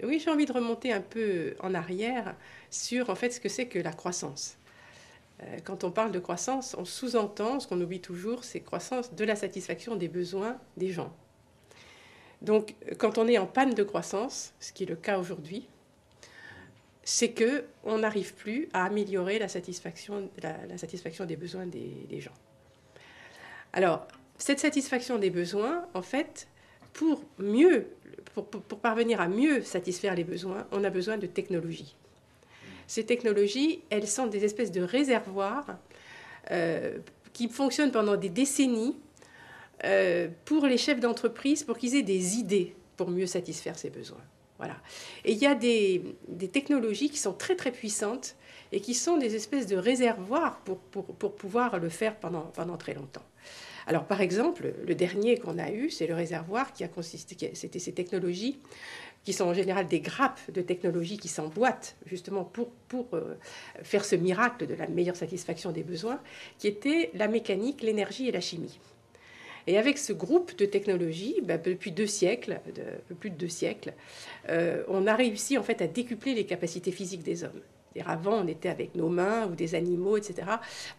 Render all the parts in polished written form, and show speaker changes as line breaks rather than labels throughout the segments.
Oui, j'ai envie de remonter un peu en arrière sur en fait ce que c'est que la croissance. Quand on parle de croissance, on sous-entend, ce qu'on oublie toujours, c'est croissance de la satisfaction des besoins des gens. Donc, quand on est en panne de croissance, ce qui est le cas aujourd'hui, c'est que on n'arrive plus à améliorer la satisfaction des besoins des gens. Alors, cette satisfaction des besoins, en fait, pour mieux, pour parvenir à mieux satisfaire les besoins, on a besoin de technologies. Ces technologies, elles sont des espèces de réservoirs qui fonctionnent pendant des décennies pour les chefs d'entreprise, pour qu'ils aient des idées pour mieux satisfaire ces besoins. Voilà. Et il y a des technologies qui sont très très puissantes et qui sont des espèces de réservoirs pour pouvoir le faire pendant très longtemps. Alors par exemple, le dernier qu'on a eu, c'est le réservoir qui a consisté, c'était ces technologies qui sont en général des grappes de technologies qui s'emboîtent justement pour faire ce miracle de la meilleure satisfaction des besoins, qui était la mécanique, l'énergie et la chimie. Et avec ce groupe de technologies, depuis 2 siècles, plus de 2 siècles, on a réussi en fait à décupler les capacités physiques des hommes. Avant, on était avec nos mains ou des animaux, etc.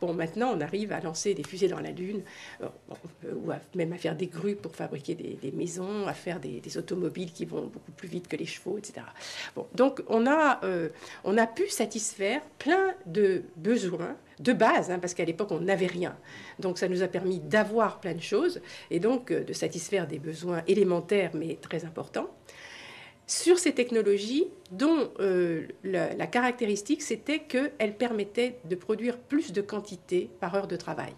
Bon, maintenant, on arrive à lancer des fusées dans la Lune, ou même à faire des grues pour fabriquer des maisons, à faire des automobiles qui vont beaucoup plus vite que les chevaux, etc. Bon, donc, on a pu satisfaire plein de besoins de base, parce qu'à l'époque, on n'avait rien. Donc, ça nous a permis d'avoir plein de choses et donc de satisfaire des besoins élémentaires, mais très importants sur ces technologies dont la caractéristique, c'était qu'elles permettaient de produire plus de quantité par heure de travail.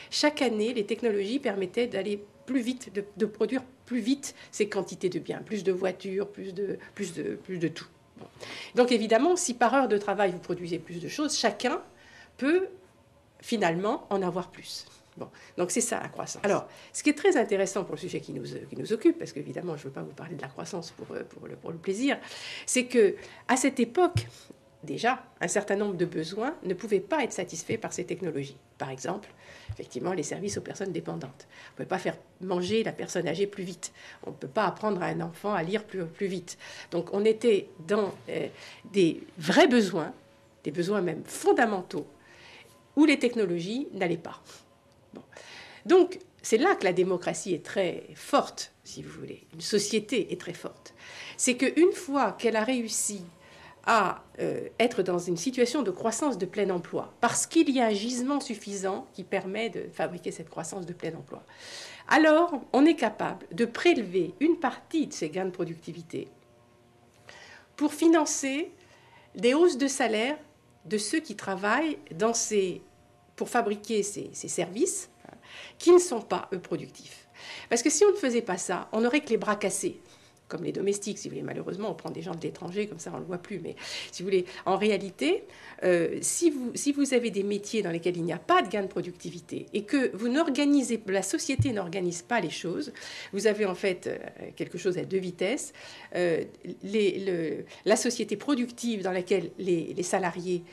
Chaque année, les technologies permettaient d'aller plus vite, de produire plus vite ces quantités de biens, plus de voitures, plus de tout. Bon. Donc évidemment, si par heure de travail vous produisez plus de choses, chacun peut finalement en avoir plus. Bon, donc c'est ça la croissance. Alors, ce qui est très intéressant pour le sujet qui nous occupe, parce qu'évidemment je ne veux pas vous parler de la croissance pour le plaisir, c'est qu'à cette époque, déjà, un certain nombre de besoins ne pouvaient pas être satisfaits par ces technologies. Par exemple, effectivement, les services aux personnes dépendantes. On ne peut pas faire manger la personne âgée plus vite. On ne peut pas apprendre à un enfant à lire plus vite. Donc on était dans des vrais besoins, des besoins même fondamentaux, où les technologies n'allaient pas. Bon. Donc, c'est là que la démocratie est très forte, si vous voulez. Une société est très forte. C'est qu'une fois qu'elle a réussi à être dans une situation de croissance de plein emploi, parce qu'il y a un gisement suffisant qui permet de fabriquer cette croissance de plein emploi, alors on est capable de prélever une partie de ces gains de productivité pour financer des hausses de salaire de ceux qui travaillent pour fabriquer ces services qui ne sont pas, eux, productifs. Parce que si on ne faisait pas ça, on n'aurait que les bras cassés, comme les domestiques, si vous voulez. Malheureusement, on prend des gens de l'étranger, comme ça on ne le voit plus. Mais si vous voulez, en réalité, si vous avez des métiers dans lesquels il n'y a pas de gain de productivité et que la société n'organise pas les choses, vous avez en fait quelque chose à 2 vitesses. La société productive dans laquelle les salariés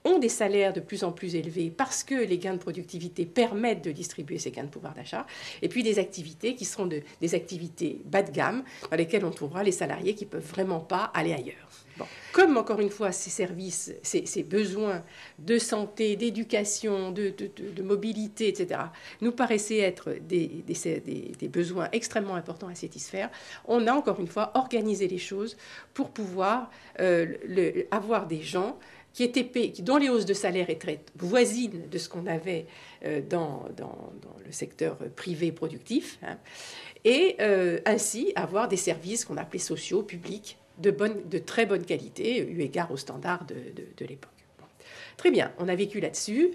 ont des salaires de plus en plus élevés parce que les gains de productivité permettent de distribuer ces gains de pouvoir d'achat, et puis des activités qui seront des activités bas de gamme dans lesquelles on trouvera les salariés qui ne peuvent vraiment pas aller ailleurs. Bon. Comme, encore une fois, ces services, ces besoins de santé, d'éducation, de mobilité, etc., nous paraissaient être des besoins extrêmement importants à satisfaire, on a, encore une fois, organisé les choses pour pouvoir avoir des gens dont les hausses de salaire étaient voisines de ce qu'on avait dans le secteur privé productif, et ainsi avoir des services qu'on appelait sociaux, publics, de très bonne qualité, eu égard aux standards de l'époque. Bon. Très bien, on a vécu là-dessus.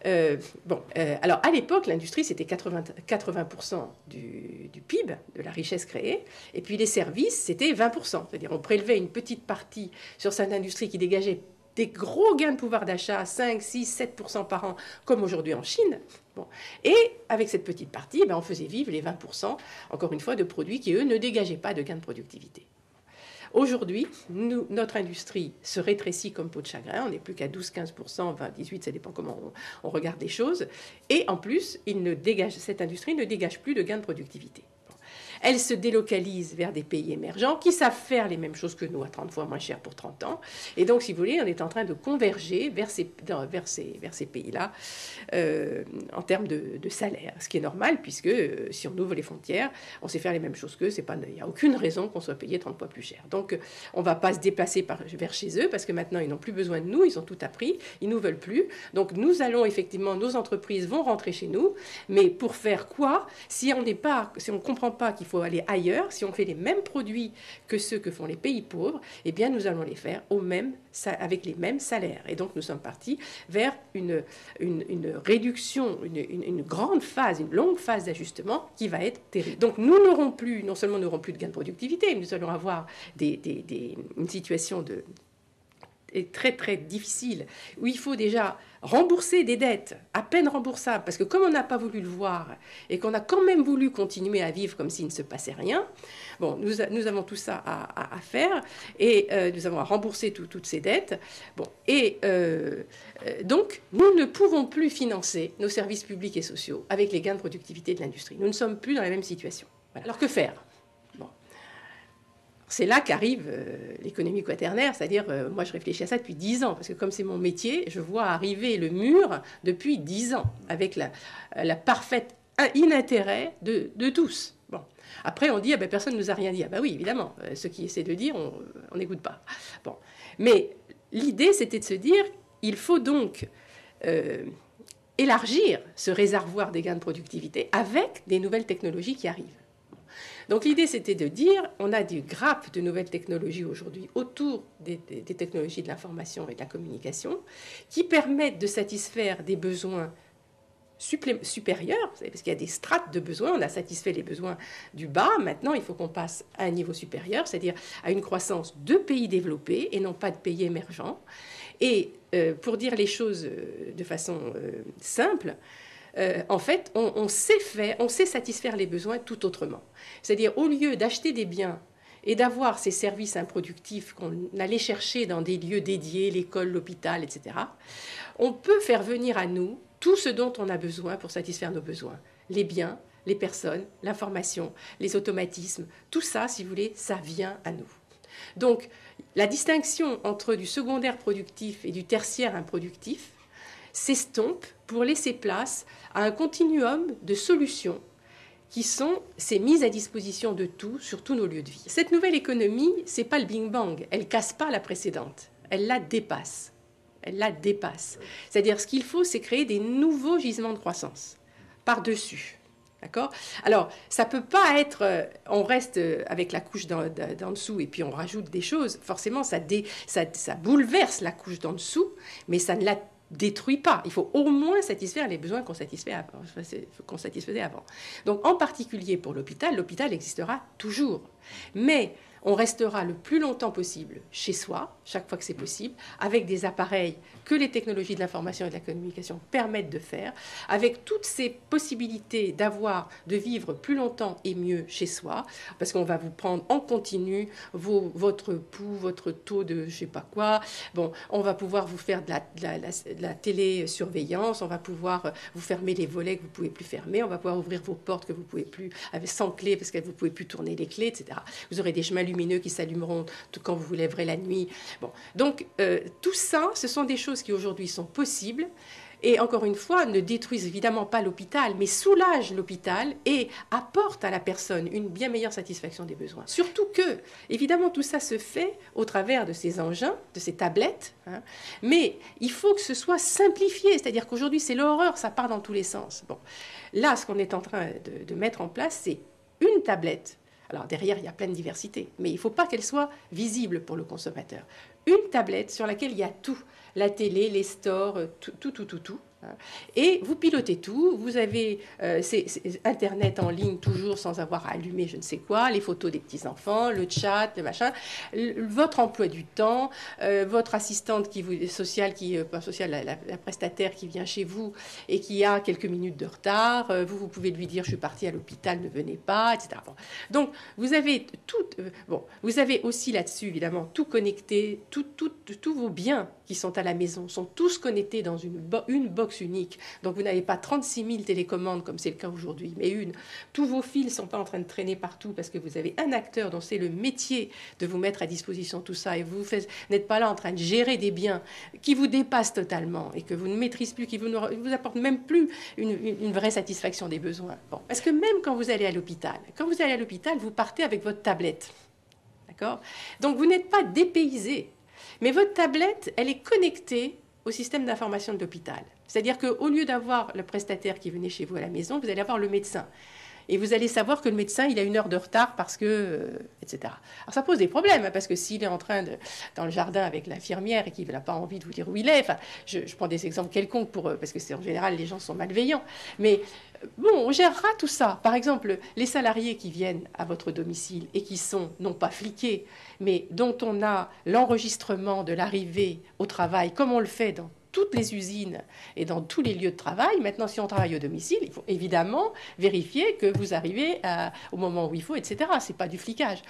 Alors à l'époque, l'industrie, c'était 80% du PIB, de la richesse créée, et puis les services, c'était 20%. C'est-à-dire on prélevait une petite partie sur cette industrie qui dégageait des gros gains de pouvoir d'achat, 5, 6, 7% par an, comme aujourd'hui en Chine. Bon. Et avec cette petite partie, on faisait vivre les 20%, encore une fois, de produits qui, eux, ne dégageaient pas de gains de productivité. Aujourd'hui, notre industrie se rétrécit comme peau de chagrin. On n'est plus qu'à 12-15%, 20-18%, ça dépend comment on regarde les choses. Et en plus, cette industrie ne dégage plus de gains de productivité. elles se délocalisent vers des pays émergents qui savent faire les mêmes choses que nous à 30 fois moins cher pour 30 ans. Et donc, si vous voulez, on est en train de converger vers ces pays-là en termes de salaire, ce qui est normal, puisque si on ouvre les frontières, on sait faire les mêmes choses qu'eux, il n'y a aucune raison qu'on soit payé 30 fois plus cher. Donc, on ne va pas se déplacer vers chez eux, parce que maintenant, ils n'ont plus besoin de nous, ils ont tout appris, ils ne nous veulent plus. Donc, nous allons effectivement, nos entreprises vont rentrer chez nous, mais pour faire quoi? Si on ne comprend pas qu'il faut aller ailleurs, si on fait les mêmes produits que ceux que font les pays pauvres, eh bien, nous allons les faire avec les mêmes salaires. Et donc, nous sommes partis vers une réduction, une grande phase, une longue phase d'ajustement qui va être terrible. Donc, nous n'aurons plus, non seulement nous n'aurons plus de gains de productivité, mais nous allons avoir une situation très très difficile, où il faut déjà rembourser des dettes à peine remboursables, parce que comme on n'a pas voulu le voir et qu'on a quand même voulu continuer à vivre comme s'il ne se passait rien, bon, nous avons tout ça à faire, et nous avons à rembourser toutes ces dettes. Bon, et donc, nous ne pouvons plus financer nos services publics et sociaux avec les gains de productivité de l'industrie. Nous ne sommes plus dans la même situation. Voilà. Alors que faire? C'est là qu'arrive l'économie quaternaire, c'est-à-dire, moi je réfléchis à ça depuis 10 ans, parce que comme c'est mon métier, je vois arriver le mur depuis 10 ans, avec la parfaite inintérêt de tous. Bon. Après, on dit, ah ben, personne ne nous a rien dit. Ah ben oui, évidemment, ceux qui essaient de dire, on n'écoute pas. Bon. Mais l'idée, c'était de se dire, il faut donc élargir ce réservoir des gains de productivité avec des nouvelles technologies qui arrivent. Donc l'idée, c'était de dire, on a des grappes de nouvelles technologies aujourd'hui autour des technologies de l'information et de la communication qui permettent de satisfaire des besoins supérieurs, parce qu'il y a des strates de besoins. On a satisfait les besoins du bas, maintenant il faut qu'on passe à un niveau supérieur, c'est-à-dire à une croissance de pays développés et non pas de pays émergents. Et pour dire les choses de façon simple, en fait, on sait satisfaire les besoins tout autrement. C'est-à-dire, au lieu d'acheter des biens et d'avoir ces services improductifs qu'on allait chercher dans des lieux dédiés, l'école, l'hôpital, etc., on peut faire venir à nous tout ce dont on a besoin pour satisfaire nos besoins. Les biens, les personnes, l'information, les automatismes, tout ça, si vous voulez, ça vient à nous. Donc, la distinction entre du secondaire productif et du tertiaire improductif s'estompe pour laisser place à un continuum de solutions qui sont ces mises à disposition de tout sur tous nos lieux de vie. Cette nouvelle économie, c'est pas le Big Bang, elle casse pas la précédente, elle la dépasse. Elle la dépasse. C'est-à-dire, ce qu'il faut, c'est créer des nouveaux gisements de croissance par-dessus. D'accord? Alors, ça peut pas être, on reste avec la couche d'en dessous et puis on rajoute des choses. Forcément, ça bouleverse la couche d'en dessous, mais ça ne la détruit pas. Il faut au moins satisfaire les besoins qu'on satisfaisait avant. Donc, en particulier pour l'hôpital existera toujours. Mais on restera le plus longtemps possible chez soi, chaque fois que c'est possible, avec des appareils que les technologies de l'information et de la communication permettent de faire, avec toutes ces possibilités de vivre plus longtemps et mieux chez soi, parce qu'on va vous prendre en continu votre pouls, votre taux de je sais pas quoi. Bon, on va pouvoir vous faire de la télésurveillance, on va pouvoir vous fermer les volets que vous pouvez plus fermer, on va pouvoir ouvrir vos portes que vous pouvez plus sans clé parce que vous pouvez plus tourner les clés, etc. Vous aurez des chemins lumineux qui s'allumeront quand vous vous lèverez la nuit. Bon, donc tout ça, ce sont des choses qui aujourd'hui sont possibles et encore une fois ne détruisent évidemment pas l'hôpital, mais soulagent l'hôpital et apportent à la personne une bien meilleure satisfaction des besoins. Surtout que, évidemment, tout ça se fait au travers de ces engins, de ces tablettes, hein, mais il faut que ce soit simplifié, c'est-à-dire qu'aujourd'hui c'est l'horreur, ça part dans tous les sens. Bon, là, ce qu'on est en train de mettre en place, c'est une tablette. Alors derrière, il y a plein de diversité, mais il ne faut pas qu'elle soit visible pour le consommateur. Une tablette sur laquelle il y a tout, la télé, les stores, tout. Et vous pilotez tout, vous avez Internet en ligne toujours sans avoir à allumer je ne sais quoi, les photos des petits-enfants, le chat, le machin, votre emploi du temps, votre assistante la prestataire qui vient chez vous et qui a quelques minutes de retard, vous pouvez lui dire je suis partie à l'hôpital, ne venez pas, etc. Bon. Donc vous avez tout, vous avez aussi là-dessus évidemment tout connecté, tous vos biens qui sont à la maison sont tous connectés dans une box unique. Donc vous n'avez pas 36 000 télécommandes comme c'est le cas aujourd'hui, mais une. Tous vos fils ne sont pas en train de traîner partout parce que vous avez un acteur dont c'est le métier de vous mettre à disposition tout ça et vous n'êtes pas là en train de gérer des biens qui vous dépassent totalement et que vous ne maîtrisez plus, qui vous apportent même plus une vraie satisfaction des besoins. Bon. Parce que même quand vous allez à l'hôpital, vous partez avec votre tablette. D'accord ? Donc vous n'êtes pas dépaysé. Mais votre tablette, elle est connectée au système d'information de l'hôpital. C'est-à-dire qu'au lieu d'avoir le prestataire qui venait chez vous à la maison, vous allez avoir le médecin. Et vous allez savoir que le médecin, il a 1 heure de retard parce que... etc. Alors ça pose des problèmes, hein, parce que s'il est en train dans le jardin avec l'infirmière et qu'il n'a pas envie de vous dire où il est, enfin, je prends des exemples quelconques pour eux, parce que en général, les gens sont malveillants. Mais bon, on gérera tout ça. Par exemple, les salariés qui viennent à votre domicile et qui sont, non pas fliqués, mais dont on a l'enregistrement de l'arrivée au travail, comme on le fait dans toutes les usines et dans tous les lieux de travail. Maintenant, si on travaille au domicile, il faut évidemment vérifier que vous arrivez au moment où il faut, etc. Ce n'est pas du flicage.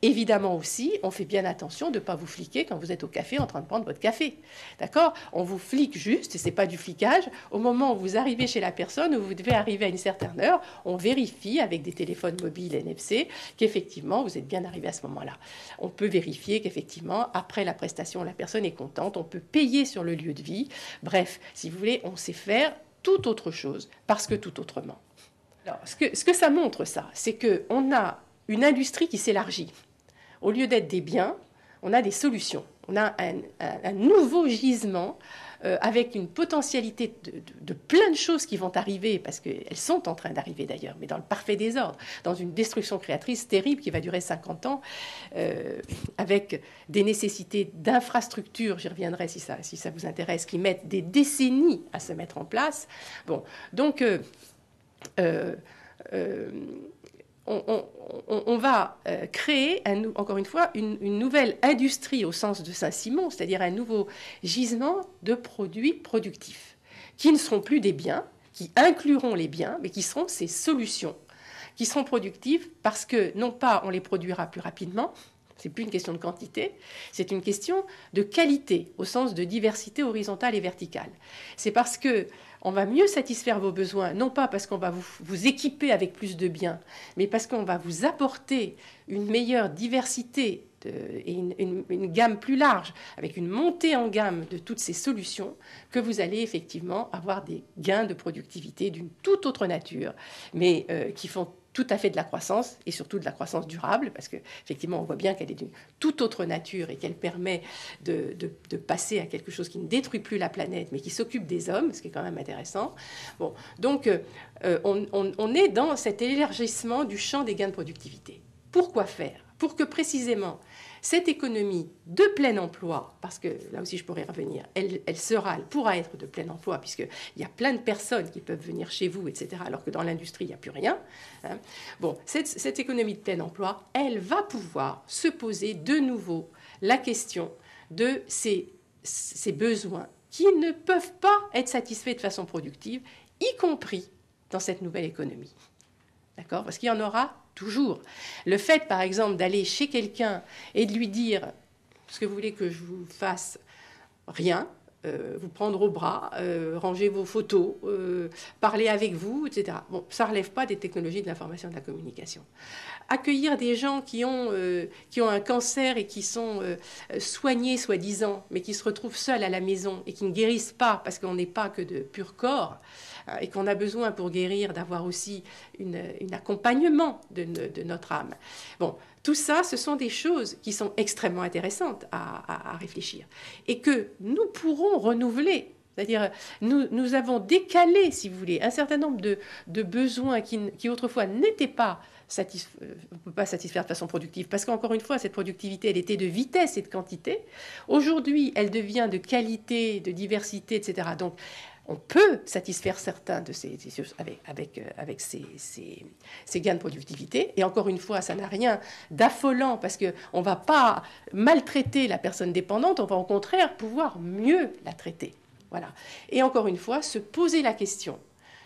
Évidemment aussi, on fait bien attention de ne pas vous fliquer quand vous êtes au café en train de prendre votre café. D'accord ? On vous flique juste, et ce n'est pas du flicage, au moment où vous arrivez chez la personne, où vous devez arriver à une certaine heure, on vérifie avec des téléphones mobiles NFC qu'effectivement, vous êtes bien arrivé à ce moment-là. On peut vérifier qu'effectivement, après la prestation, la personne est contente, on peut payer sur le lieu de vie. Bref, si vous voulez, on sait faire tout autre chose, parce que tout autrement. Alors, ce que ça montre, ça, c'est qu'on a une industrie qui s'élargit. Au lieu d'être des biens, on a des solutions. On a un nouveau gisement avec une potentialité de plein de choses qui vont arriver, parce qu'elles sont en train d'arriver d'ailleurs, mais dans le parfait désordre, dans une destruction créatrice terrible qui va durer 50 ans, avec des nécessités d'infrastructures, j'y reviendrai si ça vous intéresse, qui mettent des décennies à se mettre en place. Bon, donc... on va créer, encore une fois, une nouvelle industrie au sens de Saint-Simon, c'est-à-dire un nouveau gisement de produits productifs, qui ne seront plus des biens, qui incluront les biens, mais qui seront ces solutions, qui seront productives parce que, non pas on les produira plus rapidement, c'est plus une question de quantité, c'est une question de qualité, au sens de diversité horizontale et verticale. C'est parce que on va mieux satisfaire vos besoins, non pas parce qu'on va vous équiper avec plus de biens, mais parce qu'on va vous apporter une meilleure diversité et une gamme plus large, avec une montée en gamme de toutes ces solutions, que vous allez effectivement avoir des gains de productivité d'une toute autre nature, mais qui font tout à fait de la croissance, et surtout de la croissance durable, parce qu'effectivement, on voit bien qu'elle est d'une toute autre nature et qu'elle permet de passer à quelque chose qui ne détruit plus la planète, mais qui s'occupe des hommes, ce qui est quand même intéressant. Bon, donc, on est dans cet élargissement du champ des gains de productivité. Pourquoi faire ? Pour que précisément cette économie de plein emploi, parce que là aussi je pourrais revenir, elle pourra être de plein emploi, puisqu'il y a plein de personnes qui peuvent venir chez vous, etc., alors que dans l'industrie, il n'y a plus rien. Hein. Bon, cette économie de plein emploi, elle va pouvoir se poser de nouveau la question de ces besoins qui ne peuvent pas être satisfaits de façon productive, y compris dans cette nouvelle économie. D'accord ? Parce qu'il y en aura toujours. Le fait, par exemple, d'aller chez quelqu'un et de lui dire « ce que vous voulez que je vous fasse ?» Rien. Vous prendre au bras, ranger vos photos, parler avec vous, etc. Bon, ça ne relève pas des technologies de l'information et de la communication. Accueillir des gens qui ont un cancer et qui sont soignés, soi-disant, mais qui se retrouvent seuls à la maison et qui ne guérissent pas parce qu'on n'est pas que de pur corps, et qu'on a besoin pour guérir d'avoir aussi un accompagnement de notre âme. Bon, tout ça, ce sont des choses qui sont extrêmement intéressantes à réfléchir et que nous pourrons renouveler. C'est-à-dire, nous avons décalé, si vous voulez, un certain nombre de besoins qui autrefois n'étaient pas on ne peut pas satisfaire de façon productive, parce qu'encore une fois, cette productivité, elle était de vitesse et de quantité. Aujourd'hui, elle devient de qualité, de diversité, etc. Donc, on peut satisfaire certains de ces choses avec ces gains de productivité. Et encore une fois, ça n'a rien d'affolant, parce qu'on ne va pas maltraiter la personne dépendante, on va au contraire pouvoir mieux la traiter. Voilà. Et encore une fois, se poser la question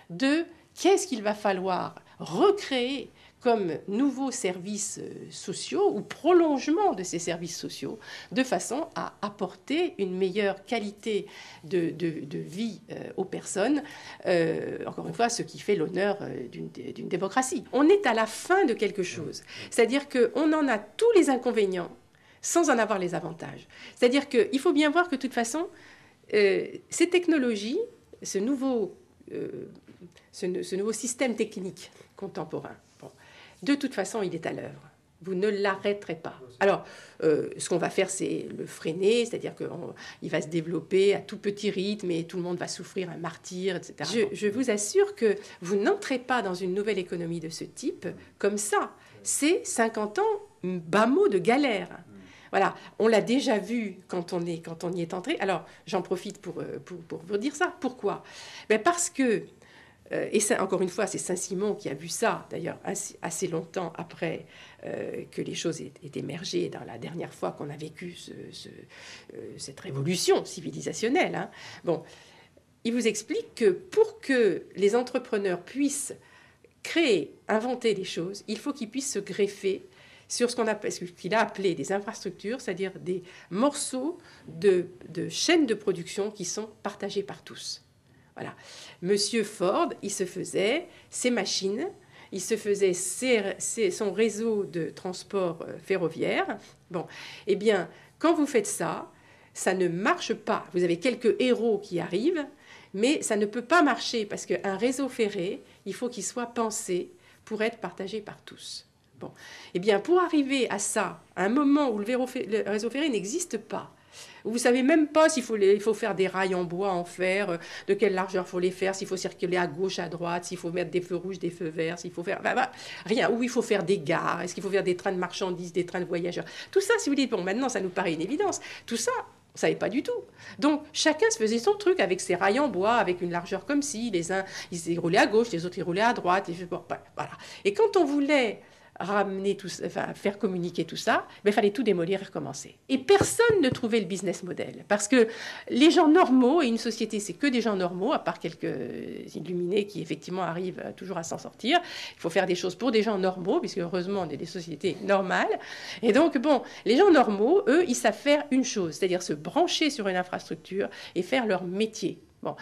de qu'est-ce qu'il va falloir recréer comme nouveaux services sociaux ou prolongement de ces services sociaux, de façon à apporter une meilleure qualité de vie aux personnes. Encore une fois, ce qui fait l'honneur d'une démocratie. On est à la fin de quelque chose. C'est-à-dire qu'on en a tous les inconvénients sans en avoir les avantages. C'est-à-dire qu'il faut bien voir que de toute façon, ces technologies, ce nouveau système technique contemporain, bon, de toute façon, il est à l'œuvre. Vous ne l'arrêterez pas. Alors, ce qu'on va faire, c'est le freiner, c'est-à-dire qu'il va se développer à tout petit rythme et tout le monde va souffrir un martyre, etc. Je vous assure que vous n'entrez pas dans une nouvelle économie de ce type comme ça. C'est 50 ans, bas mot de galère. Voilà, on l'a déjà vu quand on y est entré. Alors, j'en profite pour vous dire ça. Pourquoi? Parce que, et ça, encore une fois, c'est Saint-Simon qui a vu ça, d'ailleurs, assez longtemps après que les choses aient émergé dans la dernière fois qu'on a vécu cette révolution civilisationnelle. Hein. Bon, il vous explique que pour que les entrepreneurs puissent créer, inventer des choses, il faut qu'ils puissent se greffer sur ce qu'il a appelé des infrastructures, c'est-à-dire des morceaux de chaînes de production qui sont partagés par tous. Voilà. Monsieur Ford, il se faisait ses machines, il se faisait son réseau de transport ferroviaire. Bon, eh bien, quand vous faites ça, ça ne marche pas. Vous avez quelques héros qui arrivent, mais ça ne peut pas marcher parce qu'un réseau ferré, il faut qu'il soit pensé pour être partagé par tous. Bon. Eh bien, pour arriver à ça, à un moment où le réseau ferré n'existe pas, vous ne savez même pas s'il faut faire des rails en bois, en fer, de quelle largeur il faut les faire, s'il faut circuler à gauche, à droite, s'il faut mettre des feux rouges, des feux verts, s'il faut faire... rien. Où il faut faire des gares, est-ce qu'il faut faire des trains de marchandises, des trains de voyageurs. Tout ça, si vous dites, bon, maintenant, ça nous paraît une évidence. Tout ça, on ne savait pas du tout. Donc, chacun se faisait son truc avec ses rails en bois, avec une largeur comme ci. Les uns, ils roulaient à gauche, les autres, ils roulaient à droite. Bon, voilà. Et quand on voulait ramener tout ça, enfin, faire communiquer tout ça, il fallait tout démolir et recommencer. Et personne ne trouvait le business model. Parce que les gens normaux, et une société, c'est que des gens normaux, à part quelques illuminés qui, effectivement, arrivent toujours à s'en sortir. Il faut faire des choses pour des gens normaux, puisque, heureusement, on est des sociétés normales. Et donc, bon, les gens normaux, eux, ils savent faire une chose, c'est-à-dire se brancher sur une infrastructure et faire leur métier. Bon,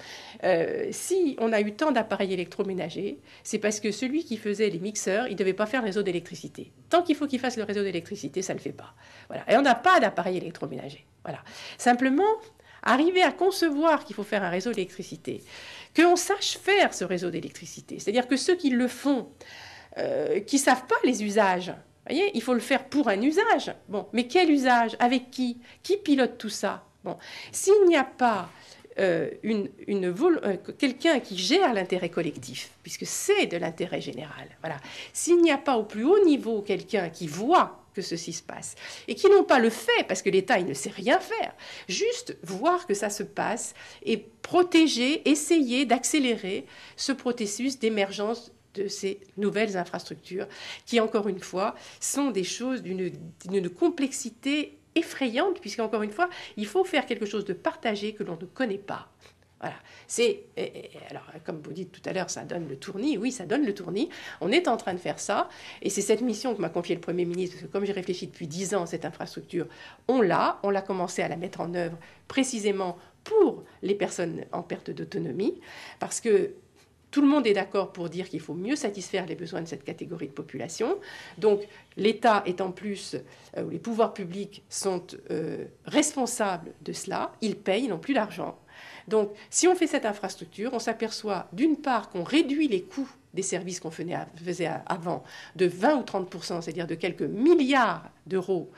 si on a eu tant d'appareils électroménagers, c'est parce que celui qui faisait les mixeurs, il ne devait pas faire le réseau d'électricité. Tant qu'il faut qu'il fasse le réseau d'électricité, ça ne le fait pas. Voilà. Et on n'a pas d'appareil électroménager. Voilà. Simplement, arriver à concevoir qu'il faut faire un réseau d'électricité, qu'on sache faire ce réseau d'électricité, c'est-à-dire que ceux qui le font, qui ne savent pas les usages, voyez, il faut le faire pour un usage. Bon, mais quel usage? Avec qui? Qui pilote tout ça? Bon, s'il n'y a pas quelqu'un qui gère l'intérêt collectif, puisque c'est de l'intérêt général. Voilà. S'il n'y a pas au plus haut niveau quelqu'un qui voit que ceci se passe, et qui n'ont pas le fait, parce que l'État, il ne sait rien faire, juste voir que ça se passe et protéger, essayer d'accélérer ce processus d'émergence de ces nouvelles infrastructures, qui, encore une fois, sont des choses d'une complexité effrayante, puisqu'encore une fois, il faut faire quelque chose de partagé que l'on ne connaît pas. Voilà. Alors, comme vous dites tout à l'heure, ça donne le tournis. Oui, ça donne le tournis. On est en train de faire ça. Et c'est cette mission que m'a confiée le Premier ministre, parce que comme j'ai réfléchi depuis 10 ans à cette infrastructure, on l'a commencé à la mettre en œuvre précisément pour les personnes en perte d'autonomie, parce que tout le monde est d'accord pour dire qu'il faut mieux satisfaire les besoins de cette catégorie de population. Donc, l'État est en plus, les pouvoirs publics sont responsables de cela. Ils payent, ils n'ont plus d'argent. Donc, si on fait cette infrastructure, on s'aperçoit d'une part qu'on réduit les coûts des services qu'on faisait avant de 20 ou 30%, c'est-à-dire de quelques milliards d'euros,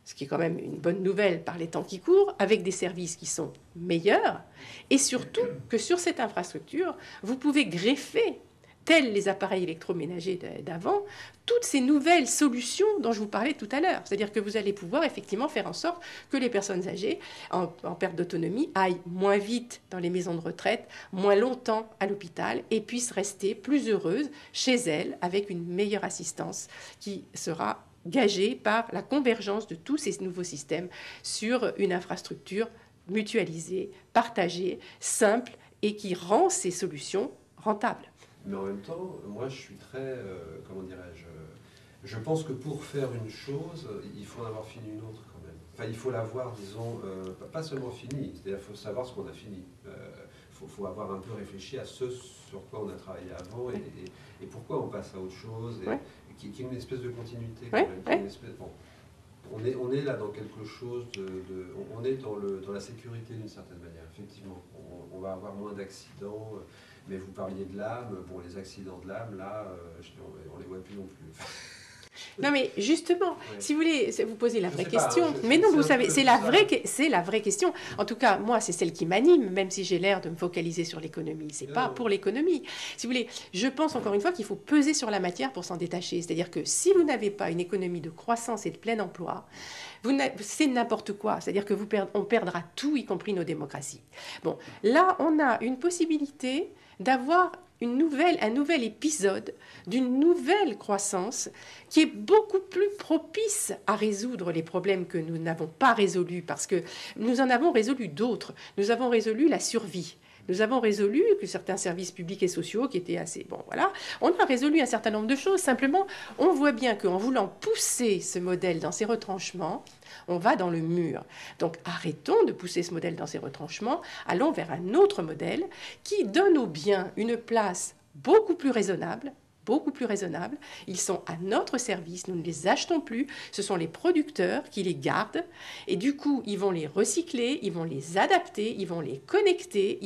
ce qui est quand même une bonne nouvelle par les temps qui courent, avec des services qui sont meilleurs, et surtout que sur cette infrastructure, vous pouvez greffer, tels les appareils électroménagers d'avant, toutes ces nouvelles solutions dont je vous parlais tout à l'heure. C'est-à-dire que vous allez pouvoir effectivement faire en sorte que les personnes âgées en perte d'autonomie aillent moins vite dans les maisons de retraite, moins longtemps à l'hôpital, et puissent rester plus heureuses chez elles avec une meilleure assistance qui sera gagée par la convergence de tous ces nouveaux systèmes sur une infrastructure mutualisée, partagée, simple et qui rend ces solutions rentables.
Mais en même temps, moi je suis très, comment dirais-je, je pense que pour faire une chose, il faut en avoir fini une autre quand même. Enfin, il faut l'avoir, disons, pas seulement fini, c'est-à-dire qu'il faut savoir ce qu'on a fini. Faut avoir un peu réfléchi à ce sur quoi on a travaillé avant et pourquoi on passe à autre chose,
Ouais.
Qui est une espèce de continuité quand
Ouais,
même.
ouais.
Une espèce, bon, on est là dans quelque chose on est dans la sécurité d'une certaine manière, effectivement. On va avoir moins d'accidents, mais vous parliez de l'âme, bon, les accidents de l'âme, là, on les voit plus non plus.
Non, mais justement,
Ouais.
si vous voulez, vous posez la
Je
vraie
sais pas,
question.
hein,
Mais non,
c'est
vous
un
savez,
peu
c'est
ça.
la vraie question. En tout cas, moi, c'est celle qui m'anime, même si j'ai l'air de me focaliser sur l'économie. C'est pas
Non.
pour l'économie. Si vous voulez, je pense encore une fois qu'il faut peser sur la matière pour s'en détacher. C'est-à-dire que si vous n'avez pas une économie de croissance et de plein emploi, c'est n'importe quoi. C'est-à-dire que on perdra tout, y compris nos démocraties. Bon, là, on a une possibilité d'avoir un nouvel épisode d'une nouvelle croissance qui est beaucoup plus propice à résoudre les problèmes que nous n'avons pas résolus, parce que nous en avons résolu d'autres. Nous avons résolu la survie. Nous avons résolu que certains services publics et sociaux qui étaient assez... Bon, voilà. On a résolu un certain nombre de choses. Simplement, on voit bien qu'en voulant pousser ce modèle dans ses retranchements, on va dans le mur. Donc, arrêtons de pousser ce modèle dans ses retranchements. Allons vers un autre modèle qui donne aux biens une place beaucoup plus raisonnable. Beaucoup plus raisonnables. Ils sont à notre service, nous ne les achetons plus, ce sont les producteurs qui les gardent et du coup ils vont les recycler, ils vont les adapter, ils vont les connecter,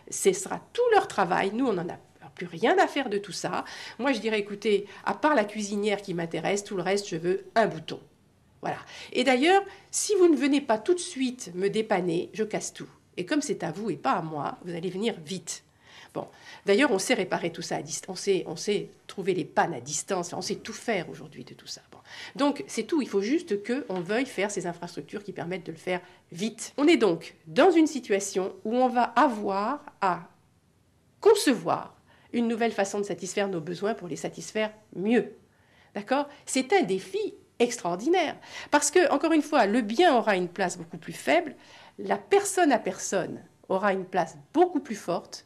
ce sera tout leur travail, nous on n'en a plus rien à faire de tout ça. Moi je dirais écoutez, à part la cuisinière qui m'intéresse, tout le reste je veux un bouton. Voilà. Et d'ailleurs, si vous ne venez pas tout de suite me dépanner, je casse tout. Et comme c'est à vous et pas à moi, vous allez venir vite. Bon, d'ailleurs, on sait réparer tout ça à distance, on sait trouver les pannes à distance, on sait tout faire aujourd'hui de tout ça. Bon. Donc, c'est tout, il faut juste qu'on veuille faire ces infrastructures qui permettent de le faire vite. On est donc dans une situation où on va avoir à concevoir une nouvelle façon de satisfaire nos besoins pour les satisfaire mieux. D'accord ? C'est un défi extraordinaire. Parce que, encore une fois, le bien aura une place beaucoup plus faible, la personne à personne aura une place beaucoup plus forte,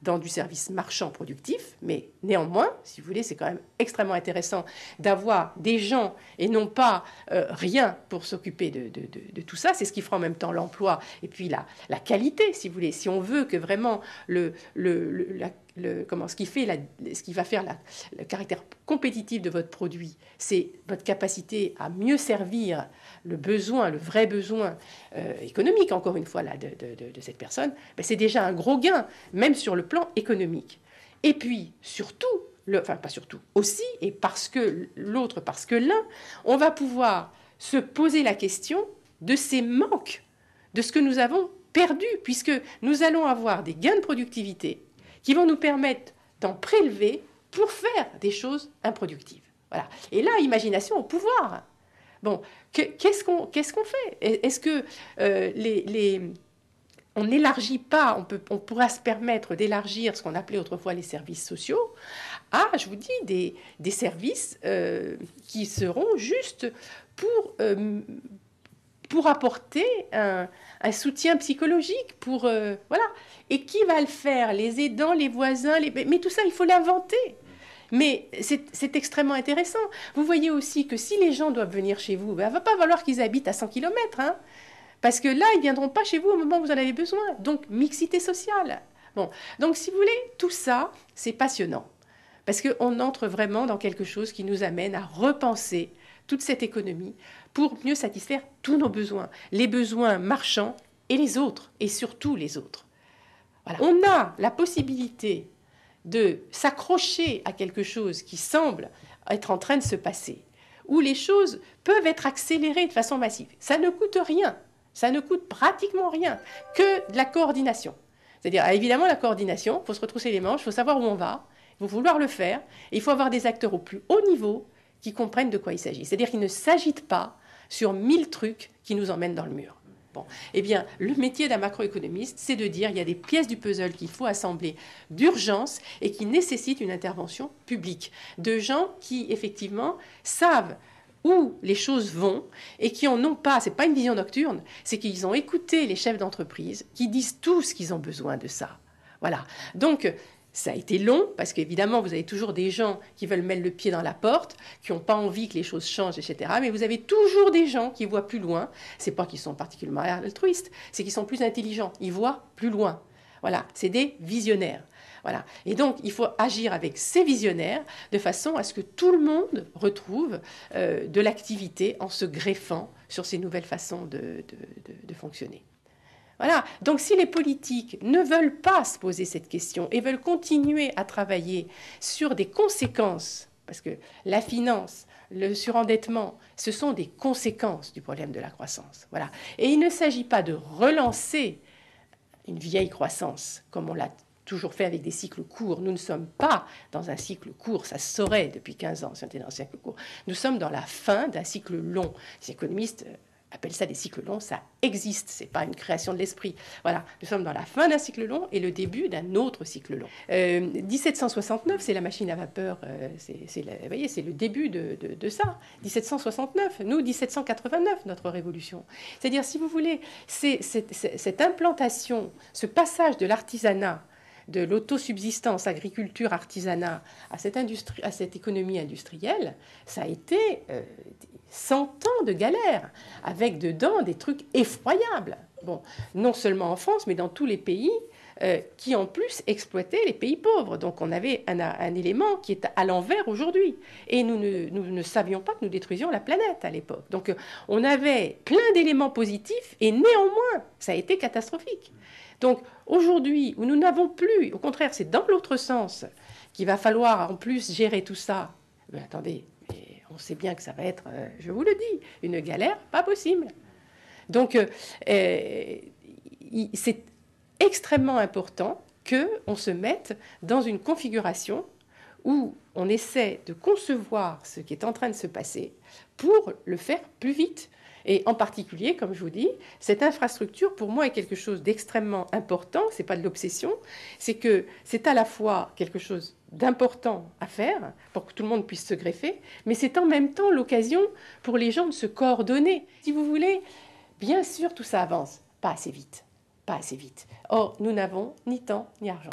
dans du service marchand productif, mais néanmoins, si vous voulez, c'est quand même extrêmement intéressant d'avoir des gens et non pas rien pour s'occuper de tout ça. C'est ce qui fera en même temps l'emploi et puis la qualité, si vous voulez. Si on veut que vraiment ce qui va faire le caractère compétitif de votre produit, c'est votre capacité à mieux servir le besoin, le vrai besoin économique, encore une fois, là, de cette personne, ben c'est déjà un gros gain, même sur le plan économique. Et puis, surtout, enfin pas surtout, aussi, et parce que l'un, on va pouvoir se poser la question de ces manques, de ce que nous avons perdu, puisque nous allons avoir des gains de productivité qui vont nous permettre d'en prélever pour faire des choses improductives. Voilà. Et là, imagination au pouvoir. Bon, qu'est-ce qu'on fait? Est-ce que on n'élargit pas, on pourra se permettre d'élargir ce qu'on appelait autrefois les services sociaux à, je vous dis, des services qui seront juste pour apporter un soutien psychologique, voilà. Et qui va le faire? Les aidants, les voisins, mais tout ça, il faut l'inventer. Mais c'est extrêmement intéressant. Vous voyez aussi que si les gens doivent venir chez vous, il ne va pas falloir qu'ils habitent à 100 km, hein, parce que là, ils ne viendront pas chez vous au moment où vous en avez besoin. Donc, mixité sociale. Bon. Donc, si vous voulez, tout ça, c'est passionnant. Parce qu'on entre vraiment dans quelque chose qui nous amène à repenser toute cette économie pour mieux satisfaire tous nos besoins. Les besoins marchands et les autres, et surtout les autres. Voilà. On a la possibilité de s'accrocher à quelque chose qui semble être en train de se passer, où les choses peuvent être accélérées de façon massive. Ça ne coûte rien, ça ne coûte pratiquement rien, que de la coordination. C'est-à-dire, évidemment, la coordination, il faut se retrousser les manches, il faut savoir où on va, il faut vouloir le faire, et il faut avoir des acteurs au plus haut niveau qui comprennent de quoi il s'agit. C'est-à-dire qu'ils ne s'agitent pas sur 1000 trucs qui nous emmènent dans le mur. Bon, eh bien, le métier d'un macroéconomiste, c'est de dire qu'il y a des pièces du puzzle qu'il faut assembler d'urgence et qui nécessitent une intervention publique, de gens qui, effectivement, savent où les choses vont et qui en ont pas, c'est pas une vision nocturne, c'est qu'ils ont écouté les chefs d'entreprise qui disent tous qu'ils ont besoin de ça. Voilà. Donc, Ça a été long, parce qu'évidemment, vous avez toujours des gens qui veulent mettre le pied dans la porte, qui n'ont pas envie que les choses changent, etc. Mais vous avez toujours des gens qui voient plus loin. C'est pas qu'ils sont particulièrement altruistes, c'est qu'ils sont plus intelligents. Ils voient plus loin. Voilà, c'est des visionnaires. Voilà. Et donc, il faut agir avec ces visionnaires de façon à ce que tout le monde retrouve de l'activité en se greffant sur ces nouvelles façons de fonctionner. Voilà. Donc si les politiques ne veulent pas se poser cette question et veulent continuer à travailler sur des conséquences, parce que la finance, le surendettement, ce sont des conséquences du problème de la croissance. Voilà. Et il ne s'agit pas de relancer une vieille croissance, comme on l'a toujours fait avec des cycles courts. Nous ne sommes pas dans un cycle court, ça se saurait depuis 15 ans si on était dans un cycle court. Nous sommes dans la fin d'un cycle long. Les économistes appelle ça des cycles longs, ça existe, c'est pas une création de l'esprit. Voilà, nous sommes dans la fin d'un cycle long et le début d'un autre cycle long. 1769, c'est la machine à vapeur, vous voyez, c'est le début de ça. 1769, nous, 1789, notre révolution. C'est-à-dire, si vous voulez, cette implantation, ce passage de l'artisanat, de l'autosubsistance, agriculture, artisanat, à cette économie industrielle, ça a été 100 ans de galère, avec dedans des trucs effroyables. Bon, non seulement en France, mais dans tous les pays qui, en plus, exploitaient les pays pauvres. Donc, on avait un élément qui est à l'envers aujourd'hui. Et nous ne savions pas que nous détruisions la planète à l'époque. Donc, on avait plein d'éléments positifs, et néanmoins, ça a été catastrophique. Donc, aujourd'hui, où nous n'avons plus, au contraire, c'est dans l'autre sens qu'il va falloir, en plus, gérer tout ça. Mais attendez, on sait bien que ça va être, je vous le dis, une galère pas possible. Donc, c'est extrêmement important qu'on se mette dans une configuration où on essaie de concevoir ce qui est en train de se passer pour le faire plus vite. Et en particulier, comme je vous dis, cette infrastructure, pour moi, est quelque chose d'extrêmement important. Ce n'est pas de l'obsession. C'est que c'est à la fois quelque chose d'important à faire pour que tout le monde puisse se greffer, mais c'est en même temps l'occasion pour les gens de se coordonner. Si vous voulez, bien sûr, tout ça avance. Pas assez vite. Pas assez vite. Or, nous n'avons ni temps ni argent.